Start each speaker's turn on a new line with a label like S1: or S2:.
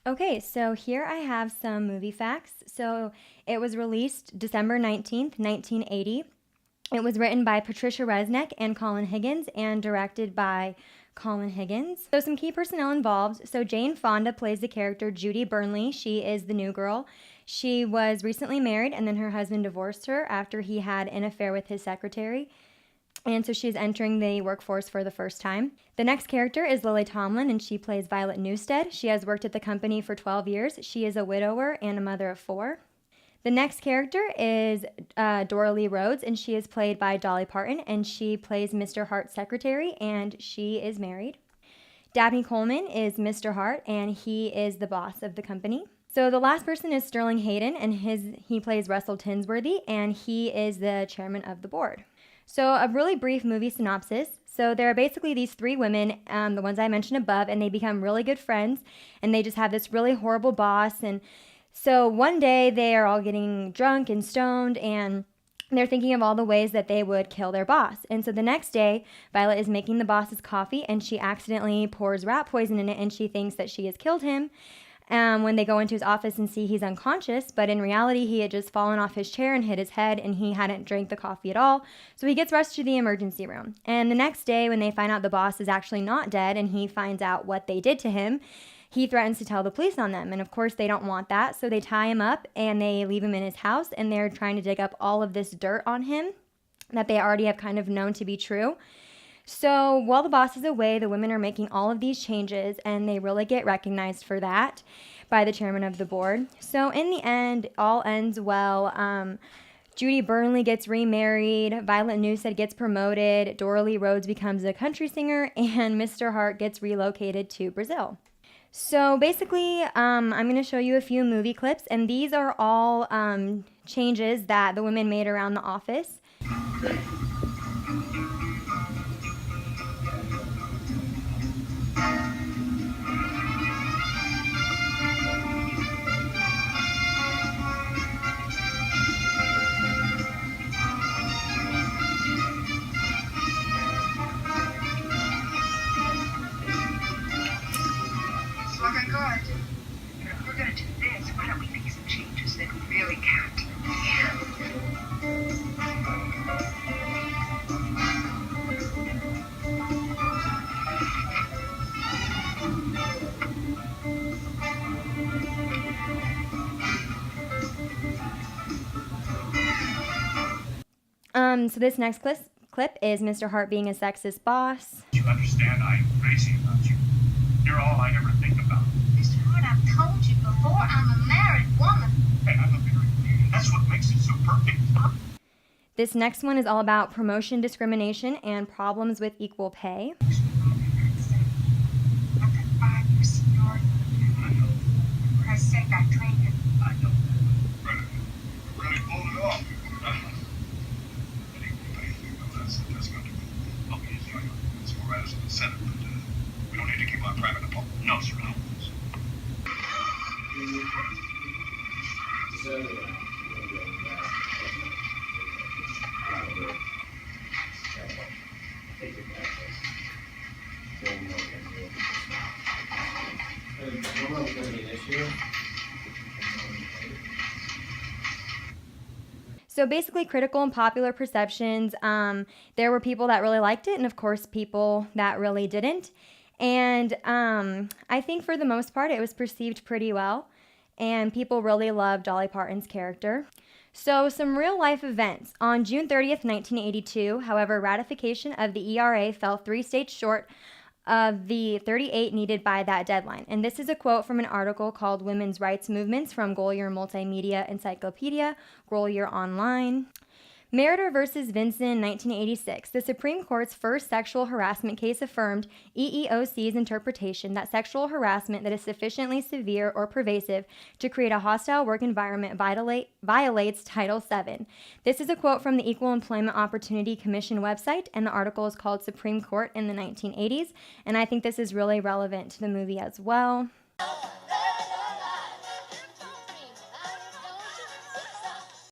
S1: Okay, so here I have some movie facts. So it was released December 19th, 1980. It was written by Patricia Resnick and Colin Higgins and directed by Colin Higgins. So some key personnel involved. So Jane Fonda plays the character Judy Burnley. She is the new girl. She was recently married and then her husband divorced her after he had an affair with his secretary. And so she's entering the workforce for the first time. The next character is Lily Tomlin, and she plays Violet Newstead. She has worked at the company for 12 years. She is a widower and a mother of 4. The next character is Dora Lee Rhodes, and she is played by Dolly Parton, and she plays Mr. Hart's secretary, and she is married. Dabney Coleman is Mr. Hart, and he is the boss of the company. So the last person is Sterling Hayden, and he plays Russell Tinsworthy, and he is the chairman of the board. So a really brief movie synopsis. So there are basically these 3 women, the ones I mentioned above, and they become really good friends, and they just have this really horrible boss. And so one day they are all getting drunk and stoned, and they're thinking of all the ways that they would kill their boss. And so the next day, Violet is making the boss's coffee, and she accidentally pours rat poison in it, and she thinks that she has killed him. When they go into his office and see he's unconscious, but in reality he had just fallen off his chair and hit his head, and he hadn't drank the coffee at all. So he gets rushed to the emergency room. And the next day, when they find out the boss is actually not dead and he finds out what they did to him, he threatens to tell the police on them. And of course they don't want that, so they tie him up and they leave him in his house, and they're trying to dig up all of this dirt on him that they already have kind of known to be true. So while the boss is away, the women are making all of these changes, and they really get recognized for that by the chairman of the board. So in the end, all ends well. Judy Burnley gets remarried, Violet Newstead gets promoted, Dora Lee Rhodes becomes a country singer, and Mr. Hart gets relocated to Brazil. So basically, I'm going to show you a few movie clips, and these are all changes that the women made around the office.
S2: If we're going to do this, why don't we make some changes that really count?
S1: So this next clip is Mr. Hart being a sexist boss.
S3: You understand I am crazy about you. You're all I ever think about.
S2: Mr. Hart, I've told you before, I'm a married woman.
S3: Hey, I'm a married man. That's what makes it so perfect.
S1: This next one is all about promotion discrimination and problems with equal pay.
S2: I've got 5 years seniority.
S3: I know.
S2: For Christ's sake, I trained him.
S3: I know. Really pulled it off. That's going to be. Okay, it's all right as an incentive, but we don't need to keep our private apart. No, sir, no.
S1: So basically, critical and popular perceptions, there were people that really liked it, and of course people that really didn't. And I think for the most part it was perceived pretty well, and people really loved Dolly Parton's character. So some real life events. On June 30th, 1982, however, ratification of the ERA fell 3 states short of the 38 needed by that deadline. And this is a quote from an article called Women's Rights Movements from Golier Multimedia Encyclopedia, Golier Online. Meritor versus Vinson, 1986. The Supreme Court's first sexual harassment case affirmed EEOC's interpretation that sexual harassment that is sufficiently severe or pervasive to create a hostile work environment violates Title VII. This is a quote from the Equal Employment Opportunity Commission website, and the article is called Supreme Court in the 1980s, and I think this is really relevant to the movie as well.